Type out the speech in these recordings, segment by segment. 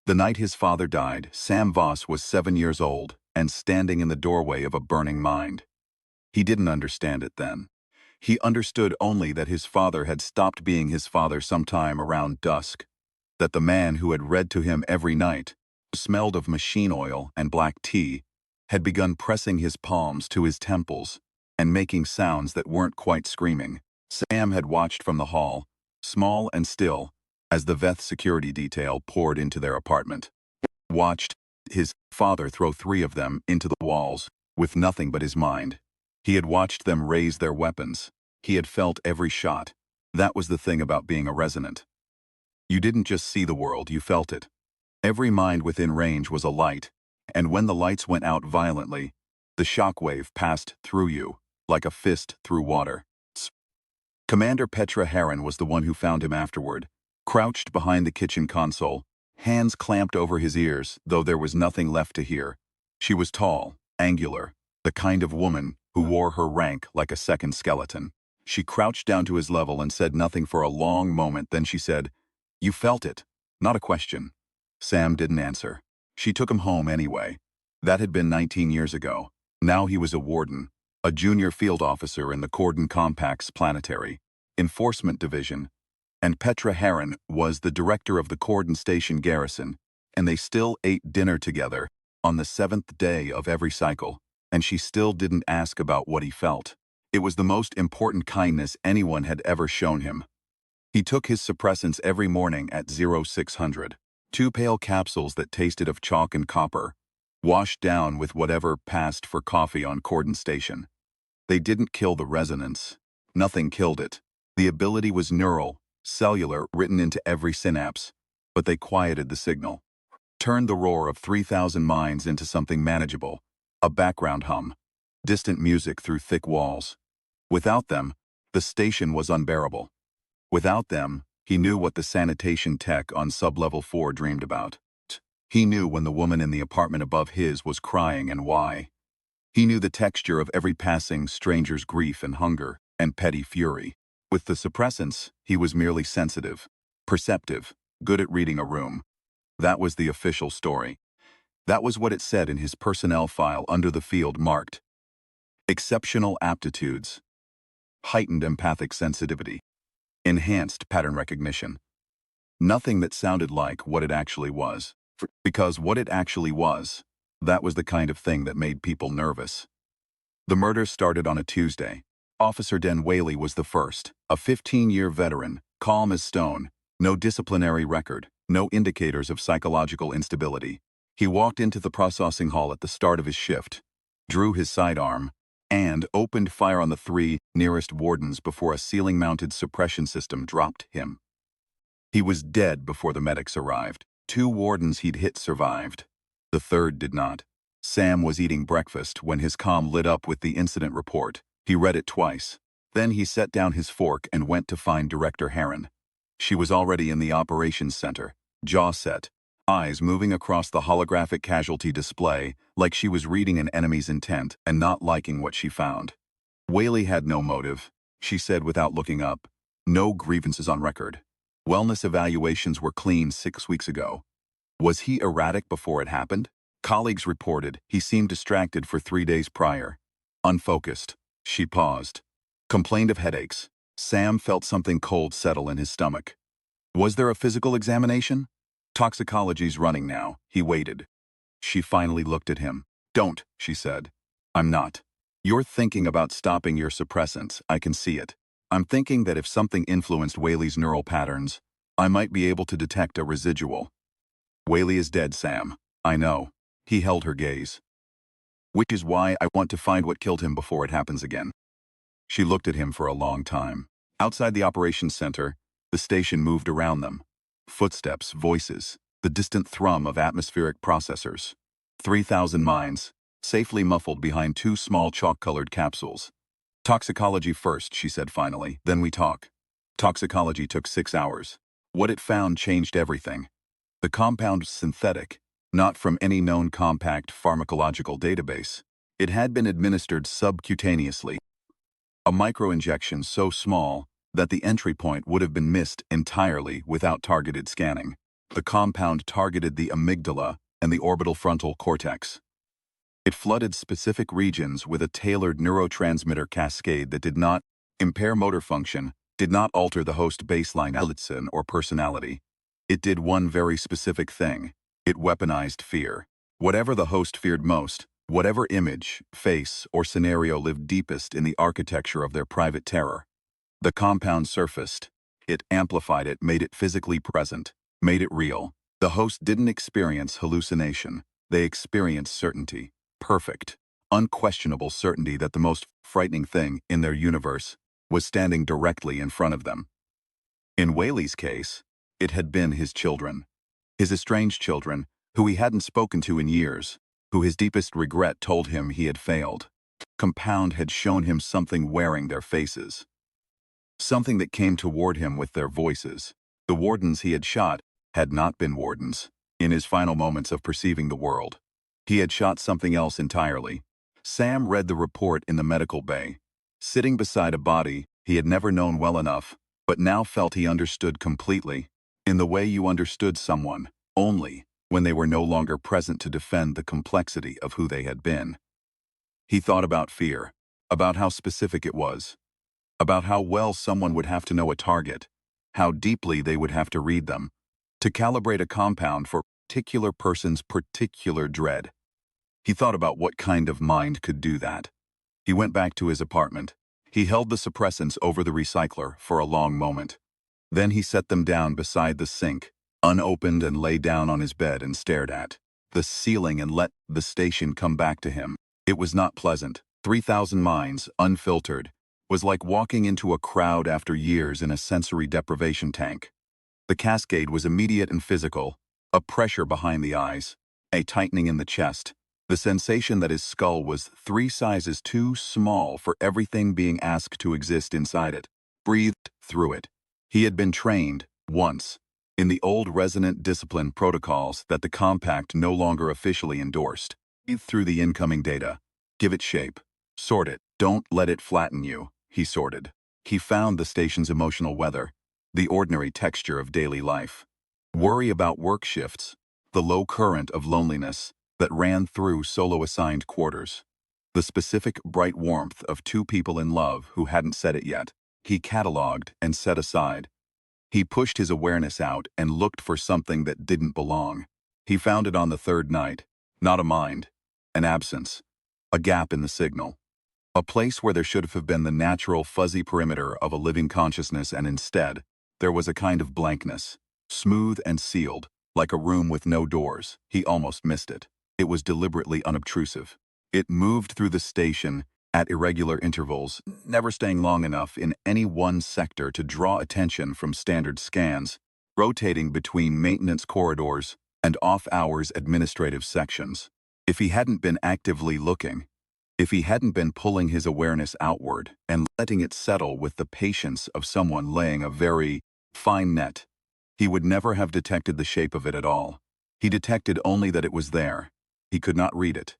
The night his father died, Sam Voss was 7 years old and standing in the doorway of a burning mind. He didn't understand it then. He understood only that his father had stopped being his father sometime around dusk, that the man who had read to him every night, smelled of machine oil and black tea, had begun pressing his palms to his temples and making sounds that weren't quite screaming. Sam had watched from the hall, small and still, as the Veth security detail poured into their apartment. Watched his father throw 3 of them into the walls, with nothing but his mind. He had watched them raise their weapons. He had felt every shot. That was the thing about being a resonant. You didn't just see the world, you felt it. Every mind within range was a light, and when the lights went out violently, the shockwave passed through you, like a fist through water. Commander Petra Heron was the one who found him afterward, crouched behind the kitchen console, hands clamped over his ears, though there was nothing left to hear. She was tall, angular, the kind of woman who wore her rank like a second skeleton. She crouched down to his level and said nothing for a long moment, then she said, "You felt it." Not a question. Sam didn't answer. She took him home anyway. That had been 19 years ago. Now he was a warden, a junior field officer in the Cordon Compact's Planetary Enforcement Division, and Petra Heron was the director of the Cordon Station garrison, and they still ate dinner together on the 7th day of every cycle, and she still didn't ask about what he felt. It was the most important kindness anyone had ever shown him. He took his suppressants every morning at 0600, 2 pale capsules that tasted of chalk and copper, washed down with whatever passed for coffee on Cordon Station. They didn't kill the resonance. Nothing killed it. The ability was neural, cellular, written into every synapse, but they quieted the signal, turned the roar of 3,000 minds into something manageable, a background hum, distant music through thick walls. Without them, the station was unbearable. Without them, he knew what the sanitation tech on Sublevel 4 dreamed about. He knew when the woman in the apartment above his was crying and why. He knew the texture of every passing stranger's grief and hunger and petty fury. With the suppressants, he was merely sensitive, perceptive, good at reading a room. That was the official story. That was what it said in his personnel file under the field marked exceptional aptitudes, heightened empathic sensitivity, enhanced pattern recognition. Nothing that sounded like what it actually was. Because what it actually was, that was the kind of thing that made people nervous. The murder started on a Tuesday. Officer Den Whaley was the first, a 15-year veteran, calm as stone, no disciplinary record, no indicators of psychological instability. He walked into the processing hall at the start of his shift, drew his sidearm, and opened fire on the 3 nearest wardens before a ceiling-mounted suppression system dropped him. He was dead before the medics arrived. 2 wardens he'd hit survived. The 3rd did not. Sam was eating breakfast when his comm lit up with the incident report. He read it twice. Then he set down his fork and went to find Director Heron. She was already in the operations center, jaw set, eyes moving across the holographic casualty display like she was reading an enemy's intent and not liking what she found. Whaley had no motive, she said without looking up. No grievances on record. Wellness evaluations were clean 6 weeks ago. Was he erratic before it happened? Colleagues reported he seemed distracted for 3 days prior. Unfocused. She paused. Complained of headaches. Sam felt something cold settle in his stomach. Was there a physical examination? Toxicology's running now. He waited. She finally looked at him. "Don't," she said. "I'm not. You're thinking about stopping your suppressants, I can see it. I'm thinking that if something influenced Whaley's neural patterns, I might be able to detect a residual." "Whaley is dead, Sam. I know." He held her gaze. "Which is why I want to find what killed him before it happens again." She looked at him for a long time. Outside the operations center, the station moved around them. Footsteps, voices, the distant thrum of atmospheric processors. 3,000 minds, safely muffled behind 2 small chalk-colored capsules. "Toxicology first," she said finally, "then we talk." Toxicology took 6 hours. What it found changed everything. The compound was synthetic, not from any known compact pharmacological database. It had been administered subcutaneously, a microinjection so small that the entry point would have been missed entirely without targeted scanning. The compound targeted the amygdala and the orbital frontal cortex. It flooded specific regions with a tailored neurotransmitter cascade that did not impair motor function, did not alter the host baseline elitsin or personality. It did one very specific thing. It weaponized fear. Whatever the host feared most, whatever image, face, or scenario lived deepest in the architecture of their private terror, the compound surfaced. It amplified it, made it physically present, made it real. The host didn't experience hallucination. They experienced certainty. Perfect, unquestionable certainty that the most frightening thing in their universe was standing directly in front of them. In Whaley's case, it had been his children. His estranged children, who he hadn't spoken to in years, who his deepest regret told him he had failed. Compound had shown him something wearing their faces. Something that came toward him with their voices. The wardens he had shot had not been wardens. In his final moments of perceiving the world, he had shot something else entirely. Sam read the report in the medical bay. Sitting beside a body he had never known well enough, but now felt he understood completely, in the way you understood someone, only when they were no longer present to defend the complexity of who they had been. He thought about fear, about how specific it was, about how well someone would have to know a target, how deeply they would have to read them, to calibrate a compound for a particular person's particular dread. He thought about what kind of mind could do that. He went back to his apartment. He held the suppressants over the recycler for a long moment. Then he set them down beside the sink, unopened, and lay down on his bed and stared at the ceiling and let the station come back to him. It was not pleasant. 3,000 minds, unfiltered, was like walking into a crowd after years in a sensory deprivation tank. The cascade was immediate and physical, a pressure behind the eyes, a tightening in the chest, the sensation that his skull was 3 sizes too small for everything being asked to exist inside it. Breathed through it. He had been trained, once, in the old resonant discipline protocols that the compact no longer officially endorsed. Breathe through the incoming data. Give it shape. Sort it. Don't let it flatten you. He sorted. He found the station's emotional weather, the ordinary texture of daily life. Worry about work shifts, the low current of loneliness that ran through solo-assigned quarters, the specific bright warmth of 2 people in love who hadn't said it yet. He cataloged and set aside. He pushed his awareness out and looked for something that didn't belong. He found it on the 3rd night. Not a mind, an absence, a gap in the signal. A place where there should have been the natural fuzzy perimeter of a living consciousness, and instead, there was a kind of blankness, smooth and sealed, like a room with no doors. He almost missed it. It was deliberately unobtrusive. It moved through the station at irregular intervals, never staying long enough in any one sector to draw attention from standard scans, rotating between maintenance corridors and off-hours administrative sections. If he hadn't been actively looking, if he hadn't been pulling his awareness outward and letting it settle with the patience of someone laying a very fine net, he would never have detected the shape of it at all. He detected only that it was there. He could not read it,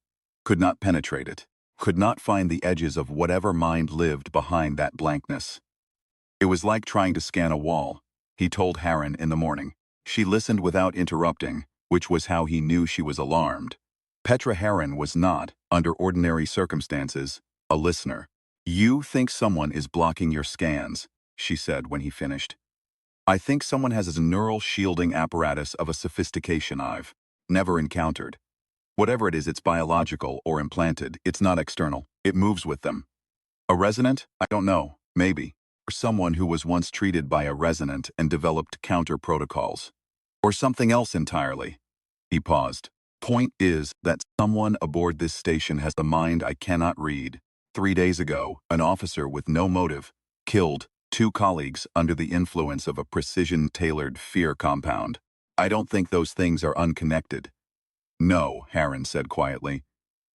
could not penetrate it, could not find the edges of whatever mind lived behind that blankness. It was like trying to scan a wall, he told Harren in the morning. She listened without interrupting, which was how he knew she was alarmed. Petra Harren was not, under ordinary circumstances, a listener. "You think someone is blocking your scans," she said when he finished. "I think someone has a neural shielding apparatus of a sophistication I've never encountered. Whatever it is, it's biological or implanted. It's not external. It moves with them. A resonant? I don't know. Maybe. Or someone who was once treated by a resonant and developed counter protocols. Or something else entirely." He paused. "Point is that someone aboard this station has a mind I cannot read. 3 days ago, an officer with no motive killed 2 colleagues under the influence of a precision-tailored fear compound. I don't think those things are unconnected." "No," Harren said quietly.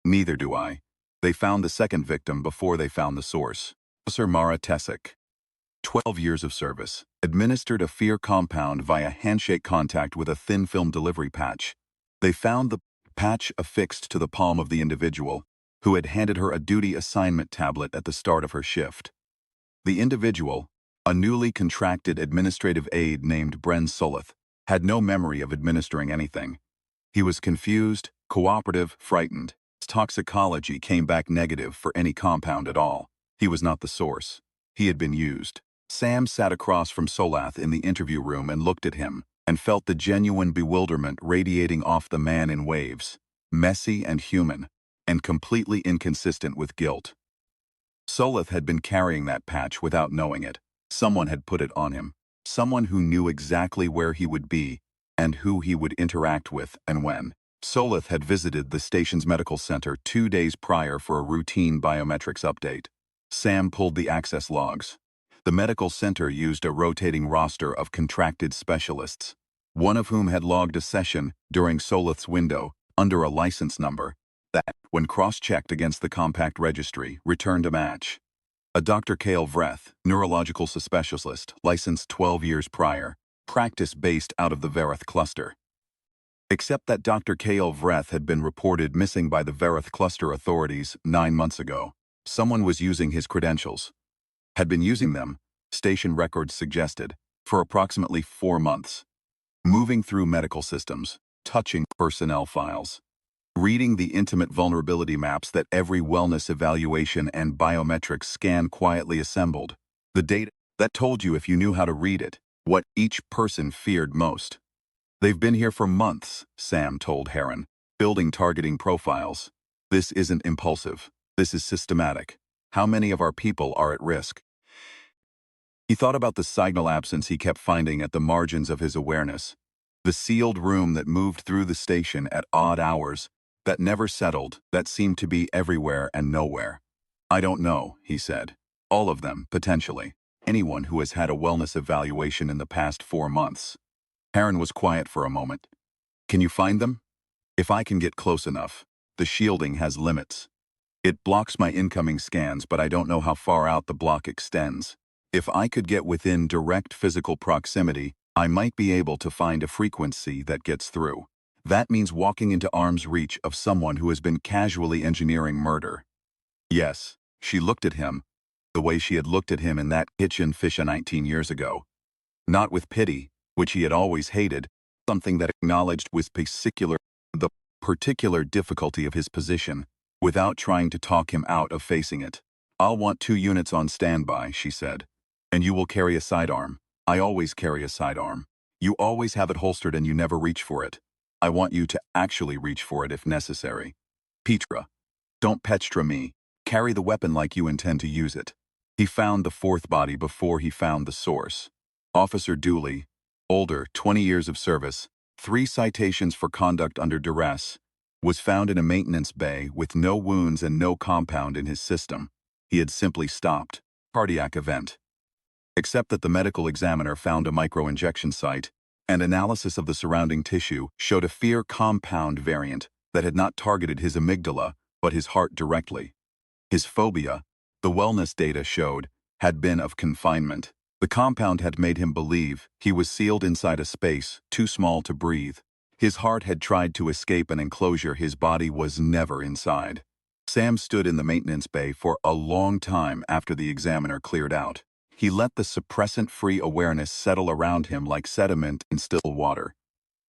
"Neither do I. They found the second victim before they found the source. Officer Mara Tessic. 12 years of service. Administered a fear compound via handshake contact with a thin film delivery patch. They found the patch affixed to the palm of the individual, who had handed her a duty assignment tablet at the start of her shift. The individual, a newly contracted administrative aide named Bren Solith, had no memory of administering anything. He was confused, cooperative, frightened. His toxicology came back negative for any compound at all. He was not the source. He had been used. Sam sat across from Solath in the interview room and looked at him, and felt the genuine bewilderment radiating off the man in waves. Messy and human, and completely inconsistent with guilt. Solath had been carrying that patch without knowing it. Someone had put it on him. Someone who knew exactly where he would be, and who he would interact with and when. Solath had visited the station's medical center 2 days prior for a routine biometrics update. Sam pulled the access logs. The medical center used a rotating roster of contracted specialists, one of whom had logged a session during Solath's window under a license number that, when cross-checked against the compact registry, returned a match. A Dr. Cale Vreth, neurological specialist, licensed 12 years prior, practice based out of the Verith cluster. Except that Dr. Cale Vreth had been reported missing by the Verith cluster authorities 9 months ago. Someone was using his credentials. Had been using them, station records suggested, for approximately 4 months. Moving through medical systems, touching personnel files, reading the intimate vulnerability maps that every wellness evaluation and biometrics scan quietly assembled. The data that told you, if you knew how to read it, what each person feared most. They've been here for months, Sam told Heron, building targeting profiles. This isn't impulsive. This is systematic. How many of our people are at risk? He thought about the signal absence he kept finding at the margins of his awareness. The sealed room that moved through the station at odd hours, that never settled, that seemed to be everywhere and nowhere. I don't know, he said. All of them, potentially. Anyone who has had a wellness evaluation in the past 4 months. Heron was quiet for a moment. Can you find them? If I can get close enough. The shielding has limits. It blocks my incoming scans, but I don't know how far out the block extends. If I could get within direct physical proximity, I might be able to find a frequency that gets through. That means walking into arm's reach of someone who has been casually engineering murder. Yes, she looked at him, the way she had looked at him in that kitchen fish 19 years ago. Not with pity, which he had always hated, something that acknowledged with the particular difficulty of his position, without trying to talk him out of facing it. I'll want 2 units on standby, she said. And you will carry a sidearm. I always carry a sidearm. You always have it holstered and you never reach for it. I want you to actually reach for it if necessary. Petra. Don't Petra me. Carry the weapon like you intend to use it. He found the 4th body before he found the source. Officer Dooley, older, 20 years of service, 3 citations for conduct under duress, was found in a maintenance bay with no wounds and no compound in his system. He had simply stopped. Cardiac event. Except that the medical examiner found a microinjection site, and analysis of the surrounding tissue showed a fear compound variant that had not targeted his amygdala, but his heart directly. His phobia, the wellness data showed, had been of confinement. The compound had made him believe he was sealed inside a space too small to breathe. His heart had tried to escape an enclosure his body was never inside. Sam stood in the maintenance bay for a long time after the examiner cleared out. He let the suppressant-free awareness settle around him like sediment in still water.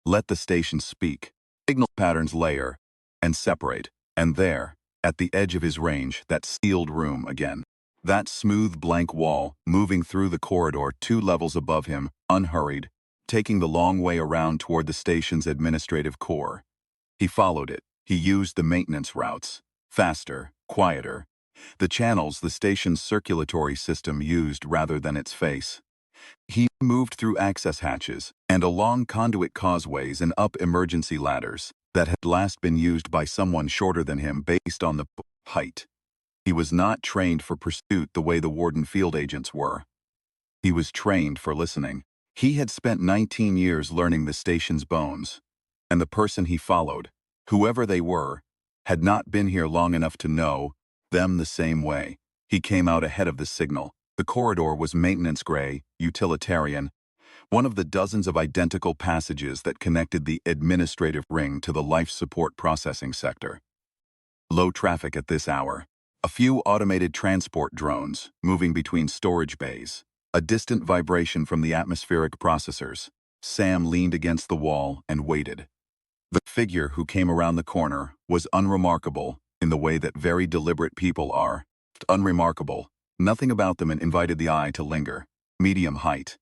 Let the station speak. Signal patterns layer and separate, and there, at the edge of his range, that sealed room again. That smooth blank wall, moving through the corridor 2 levels above him, unhurried, taking the long way around toward the station's administrative core. He followed it. He used the maintenance routes. Faster, quieter. The channels the station's circulatory system used rather than its face. He moved through access hatches and along conduit causeways and up emergency ladders that had last been used by someone shorter than him based on the height. He was not trained for pursuit the way the Warden field agents were. He was trained for listening. He had spent 19 years learning the station's bones, and the person he followed, whoever they were, had not been here long enough to know them the same way. He came out ahead of the signal. The corridor was maintenance gray, utilitarian, one of the dozens of identical passages that connected the administrative ring to the life support processing sector. Low traffic at this hour. A few automated transport drones moving between storage bays. A distant vibration from the atmospheric processors. Sam leaned against the wall and waited. The figure who came around the corner was unremarkable in the way that very deliberate people are. Unremarkable. Nothing about them invited the eye to linger. Medium height.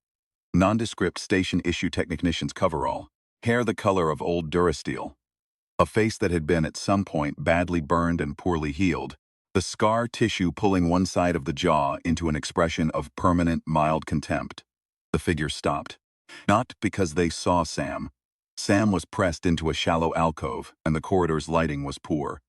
Nondescript station-issue technician's coverall. Hair the color of old Durasteel. A face that had been at some point badly burned and poorly healed. The scar tissue pulling one side of the jaw into an expression of permanent, mild contempt. The figure stopped. Not because they saw Sam. Sam was pressed into a shallow alcove, and the corridor's lighting was poor.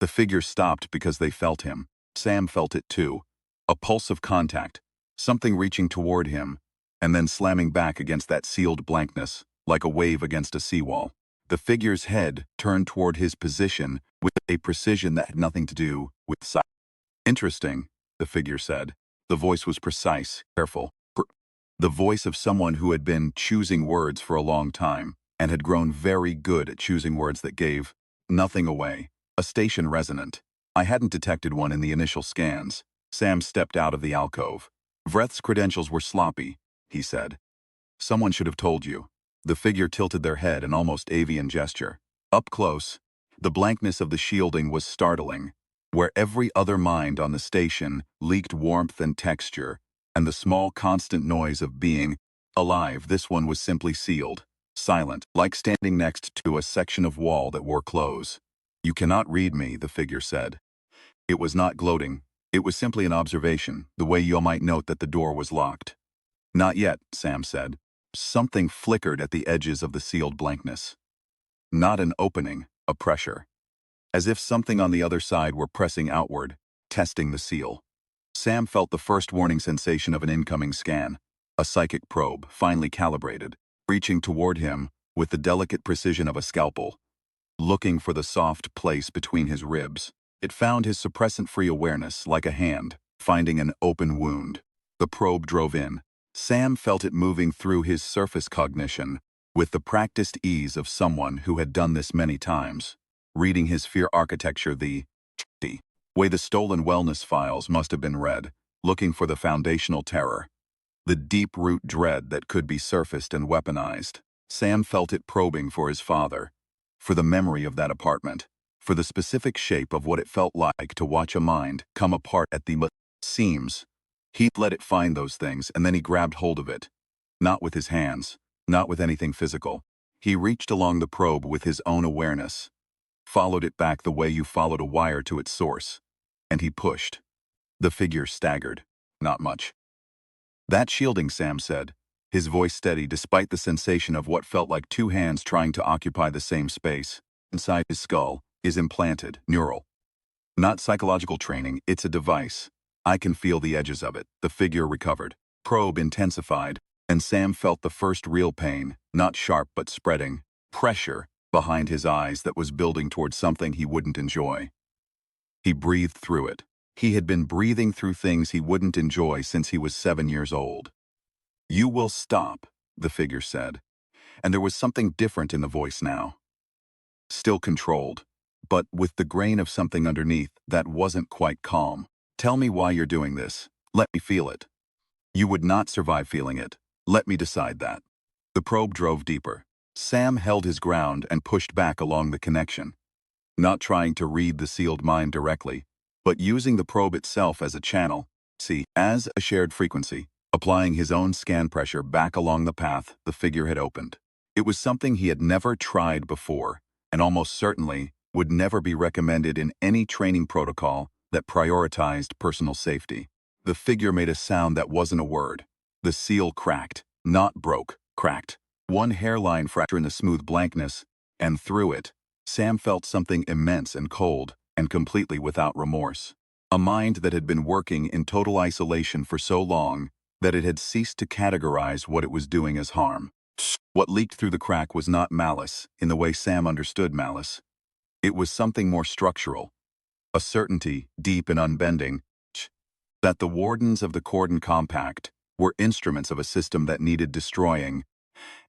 The figure stopped because they felt him. Sam felt it too. A pulse of contact, something reaching toward him, and then slamming back against that sealed blankness, like a wave against a seawall. The figure's head turned toward his position with a precision that had nothing to do with sight. Interesting, the figure said. The voice was precise, careful. The voice of someone who had been choosing words for a long time, and had grown very good at choosing words that gave nothing away. A station resonant. I hadn't detected one in the initial scans. Sam stepped out of the alcove. Vreth's credentials were sloppy, he said. Someone should have told you. The figure tilted their head in almost avian gesture. Up close, the blankness of the shielding was startling. Where every other mind on the station leaked warmth and texture, and the small constant noise of being alive, this one was simply sealed, silent, like standing next to a section of wall that wore clothes. You cannot read me, the figure said. It was not gloating. It was simply an observation, the way you might note that the door was locked. Not yet, Sam said. Something flickered at the edges of the sealed blankness. Not an opening, a pressure. As if something on the other side were pressing outward, testing the seal. Sam felt the first warning sensation of an incoming scan, a psychic probe, finely calibrated, reaching toward him with the delicate precision of a scalpel, looking for the soft place between his ribs. It found his suppressant-free awareness like a hand, finding an open wound. The probe drove in. Sam felt it moving through his surface cognition with the practiced ease of someone who had done this many times, reading his fear architecture the way the stolen wellness files must have been read, looking for the foundational terror, the deep-root dread that could be surfaced and weaponized. Sam felt it probing for his father, for the memory of that apartment, for the specific shape of what it felt like to watch a mind come apart at the seams. He'd let it find those things, and then he grabbed hold of it. Not with his hands, not with anything physical. He reached along the probe with his own awareness, followed it back the way you followed a wire to its source, and he pushed. The figure staggered. Not much. That shielding, Sam said, his voice steady despite the sensation of what felt like two hands trying to occupy the same space, inside his skull, is implanted, neural. Not psychological training, it's a device. I can feel the edges of it. The figure recovered. Probe intensified, and Sam felt the first real pain, not sharp but spreading, pressure behind his eyes that was building towards something he wouldn't enjoy. He breathed through it. He had been breathing through things he wouldn't enjoy since he was 7 years old. You will stop, the figure said, and there was something different in the voice now. Still controlled, but with the grain of something underneath that wasn't quite calm. Tell me why you're doing this. Let me feel it. You would not survive feeling it. Let me decide that. The probe drove deeper. Sam held his ground and pushed back along the connection, not trying to read the sealed mind directly, but using the probe itself as a channel, as a shared frequency, applying his own scan pressure back along the path the figure had opened. It was something he had never tried before, and almost certainly would never be recommended in any training protocol that prioritized personal safety. The figure made a sound that wasn't a word. The seal cracked, not broke, cracked. One hairline fracture in the smooth blankness, and through it, Sam felt something immense and cold, and completely without remorse. A mind that had been working in total isolation for so long that it had ceased to categorize what it was doing as harm. What leaked through the crack was not malice, in the way Sam understood malice. It was something more structural. A certainty, deep and unbending, that the wardens of the Cordon Compact were instruments of a system that needed destroying,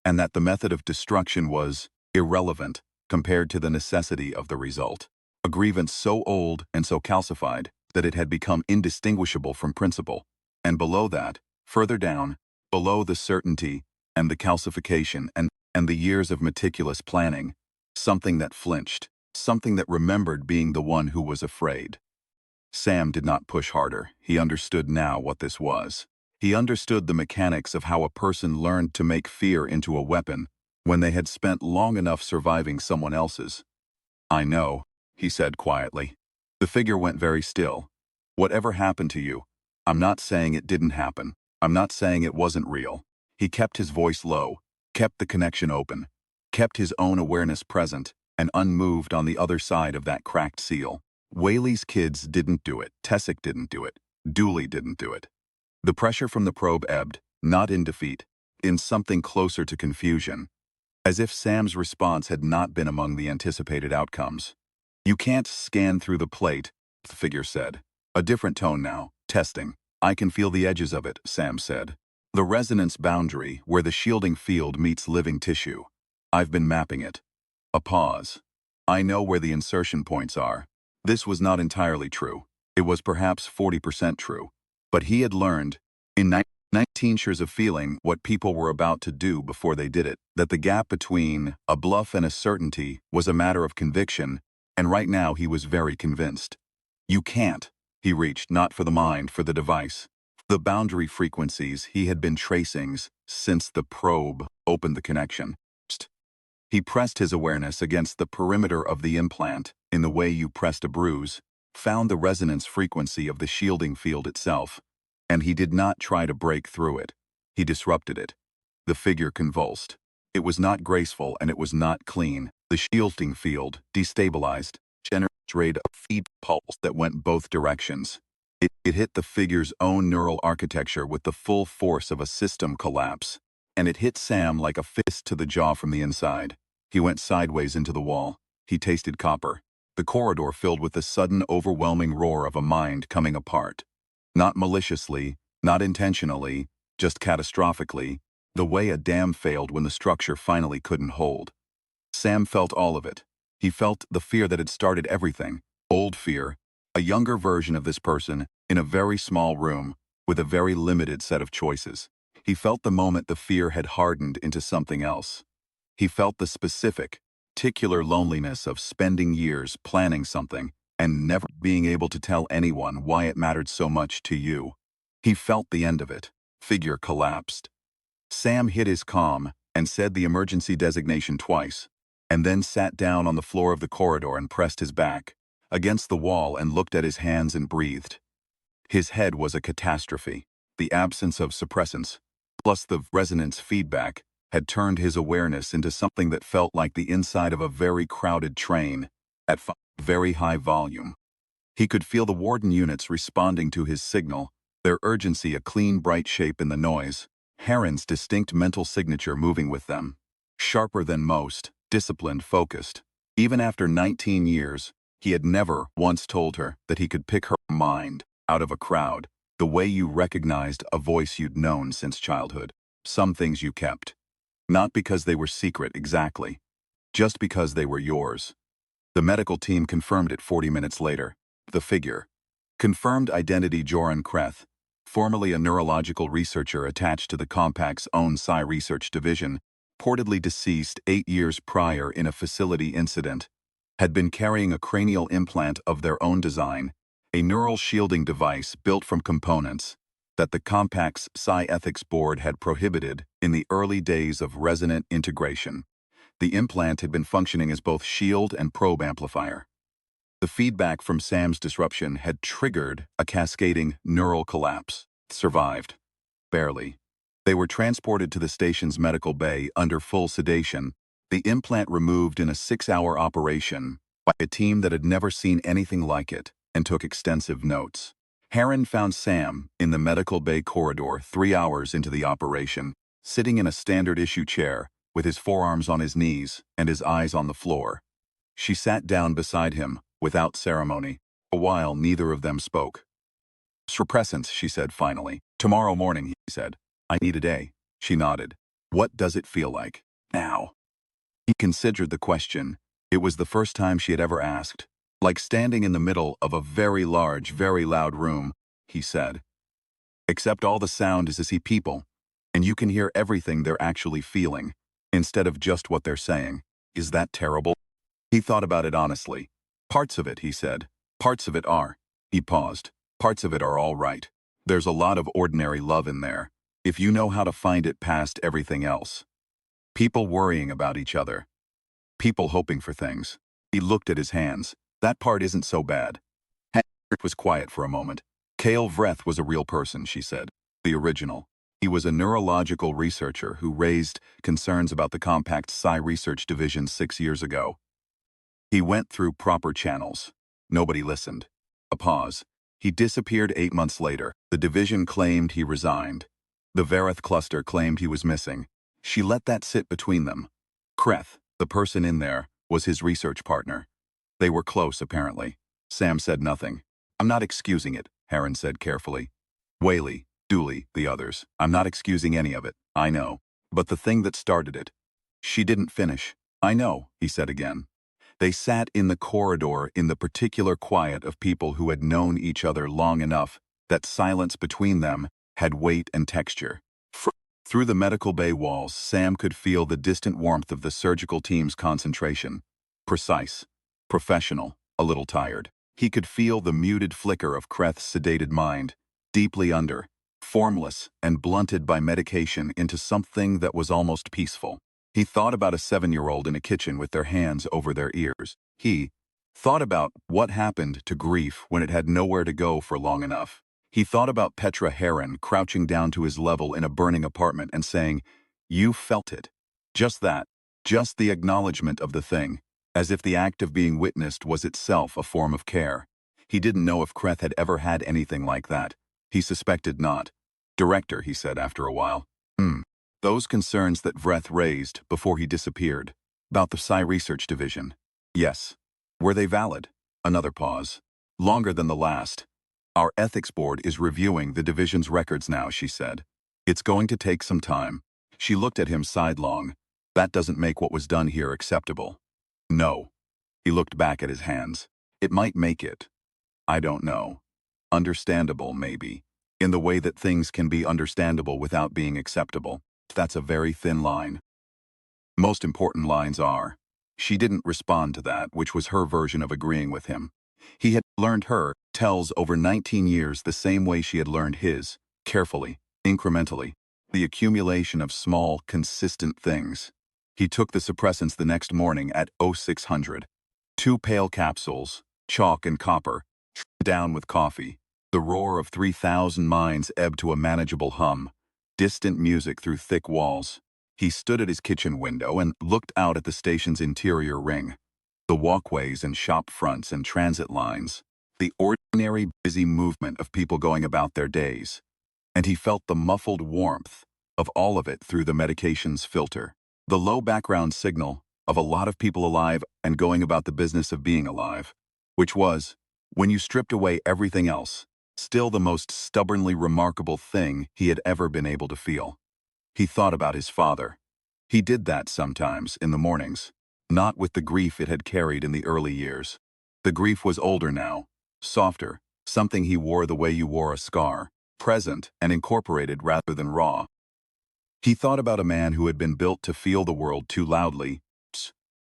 and that the method of destruction was irrelevant compared to the necessity of the result. A grievance so old and so calcified that it had become indistinguishable from principle. And below that, further down, below the certainty and the calcification and the years of meticulous planning. Something that flinched, something that remembered being the one who was afraid. Sam did not push harder. He understood now what this was. He understood the mechanics of how a person learned to make fear into a weapon when they had spent long enough surviving someone else's. "I know," he said quietly. The figure went very still. "Whatever happened to you, I'm not saying it didn't happen. I'm not saying it wasn't real." He kept his voice low, kept the connection open, kept his own awareness present and unmoved on the other side of that cracked seal. Whaley's kids didn't do it. Tessic didn't do it. Dooley didn't do it. The pressure from the probe ebbed, not in defeat, in something closer to confusion, as if Sam's response had not been among the anticipated outcomes. "You can't scan through the plate," the figure said. A different tone now. "Testing. I can feel the edges of it," Sam said. "The resonance boundary where the shielding field meets living tissue. I've been mapping it." A pause. "I know where the insertion points are." This was not entirely true. It was perhaps 40% true. But he had learned, in 19 years of feeling what people were about to do before they did it, that the gap between a bluff and a certainty was a matter of conviction, and right now he was very convinced. "You can't," he reached, not for the mind, for the device. The boundary frequencies he had been tracing since the probe opened the connection. He pressed his awareness against the perimeter of the implant, in the way you pressed a bruise, found the resonance frequency of the shielding field itself, and he did not try to break through it. He disrupted it. The figure convulsed. It was not graceful and it was not clean. The shielding field, destabilized, generated a feed pulse that went both directions. It hit the figure's own neural architecture with the full force of a system collapse, and it hit Sam like a fist to the jaw from the inside. He went sideways into the wall. He tasted copper. The corridor filled with the sudden overwhelming roar of a mind coming apart. Not maliciously, not intentionally, just catastrophically, the way a dam failed when the structure finally couldn't hold. Sam felt all of it. He felt the fear that had started everything. Old fear. A younger version of this person, in a very small room, with a very limited set of choices. He felt the moment the fear had hardened into something else. He felt the specific, particular loneliness of spending years planning something and never being able to tell anyone why it mattered so much to you. He felt the end of it. Figure collapsed. Sam hid his calm and said the emergency designation twice, and then sat down on the floor of the corridor and pressed his back against the wall and looked at his hands and breathed. His head was a catastrophe. The absence of suppressants, plus the resonance feedback, had turned his awareness into something that felt like the inside of a very crowded train, at very high volume. He could feel the warden units responding to his signal, their urgency a clean, bright shape in the noise, Heron's distinct mental signature moving with them. Sharper than most, disciplined, focused. Even after 19 years, he had never once told her that he could pick her mind out of a crowd, the way you recognized a voice you'd known since childhood. Some things you kept. Not because they were secret exactly, just because they were yours. The medical team confirmed it 40 minutes later. The figure. Confirmed identity Joran Kreth, formerly a neurological researcher attached to the Compact's own Psi Research Division, reportedly deceased 8 years prior in a facility incident, had been carrying a cranial implant of their own design, a neural shielding device built from components that the Compact's Psi Ethics Board had prohibited in the early days of resonant integration. The implant had been functioning as both shield and probe amplifier. The feedback from Sam's disruption had triggered a cascading neural collapse. Survived. Barely. They were transported to the station's medical bay under full sedation, the implant removed in a 6-hour operation by a team that had never seen anything like it and took extensive notes. Heron found Sam in the medical bay corridor 3 hours into the operation, sitting in a standard issue chair, with his forearms on his knees and his eyes on the floor. She sat down beside him, without ceremony. For a while, neither of them spoke. "Suppressants," she said finally. "Tomorrow morning," he said. "I need a day." She nodded. "What does it feel like now?" He considered the question. It was the first time she had ever asked. "Like standing in the middle of a very large, very loud room," he said. "Except all the sound is to see people. And you can hear everything they're actually feeling, instead of just what they're saying. Is that terrible? He thought about it honestly. Parts of it, he said. Parts of it are. He paused. Parts of it are all right. There's a lot of ordinary love in there, if you know how to find it past everything else. People worrying about each other. People hoping for things. He looked at his hands. That part isn't so bad. Henrik was quiet for a moment. Kale Vreth was a real person, she said. The original. He was a neurological researcher who raised concerns about the Compact Psi Research Division 6 years ago. He went through proper channels. Nobody listened. A pause. He disappeared 8 months later. The division claimed he resigned. The Vareth cluster claimed he was missing. She let that sit between them. Kreth, the person in there, was his research partner. They were close, apparently. Sam said nothing. I'm not excusing it, Heron said carefully. Whaley, Dooley, the others. I'm not excusing any of it, I know. But the thing that started it. She didn't finish. I know, he said again. They sat in the corridor in the particular quiet of people who had known each other long enough that silence between them had weight and texture. Through the medical bay walls, Sam could feel the distant warmth of the surgical team's concentration. Precise, professional, a little tired. He could feel the muted flicker of Kreth's sedated mind, deeply under, formless and blunted by medication into something that was almost peaceful. He thought about a 7-year-old in a kitchen with their hands over their ears. He thought about what happened to grief when it had nowhere to go for long enough. He thought about Petra Heron crouching down to his level in a burning apartment and saying, "You felt it." Just that. Just the acknowledgement of the thing, as if the act of being witnessed was itself a form of care. He didn't know if Kreth had ever had anything like that. He suspected not. Director, he said after a while. Those concerns that Vreth raised before he disappeared, about the Psi Research Division. Yes. Were they valid? Another pause. Longer than the last. Our ethics board is reviewing the division's records now, she said. It's going to take some time. She looked at him sidelong. That doesn't make what was done here acceptable. No. He looked back at his hands. It might make it. I don't know. Understandable, maybe. In the way that things can be understandable without being acceptable. That's a very thin line. Most important lines are. She didn't respond to that, which was her version of agreeing with him. He had learned her tells over 19 years the same way she had learned his, carefully, incrementally, the accumulation of small, consistent things. He took the suppressants the next morning at 0600. 2 pale capsules, chalk and copper, down with coffee. The roar of 3,000 minds ebbed to a manageable hum. Distant music through thick walls. He stood at his kitchen window and looked out at the station's interior ring. The walkways and shop fronts and transit lines. The ordinary busy movement of people going about their days. And he felt the muffled warmth of all of it through the medication's filter. The low background signal of a lot of people alive and going about the business of being alive. Which was, when you stripped away everything else, still the most stubbornly remarkable thing he had ever been able to feel. He thought about his father. He did that sometimes in the mornings, not with the grief it had carried in the early years. The grief was older now, softer, something he wore the way you wore a scar, present and incorporated rather than raw. He thought about a man who had been built to feel the world too loudly,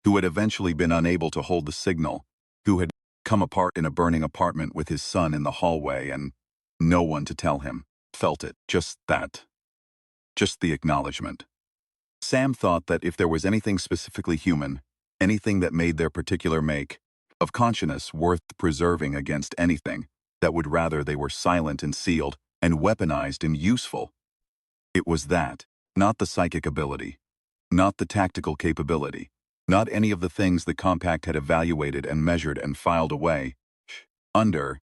who had eventually been unable to hold the signal, who had come apart in a burning apartment with his son in the hallway and no one to tell him. Felt it, just that. Just the acknowledgement. Sam thought that if there was anything specifically human, anything that made their particular make of consciousness worth preserving against anything, that would rather they were silent and sealed and weaponized and useful. It was that, not the psychic ability, not the tactical capability, not any of the things the Compact had evaluated and measured and filed away under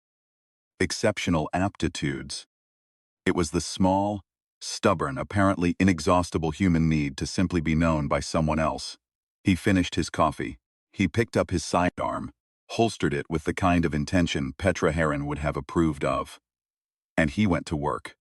exceptional aptitudes. It was the small, stubborn, apparently inexhaustible human need to simply be known by someone else. He finished his coffee. He picked up his sidearm, holstered it with the kind of intention Petra Heron would have approved of. And he went to work.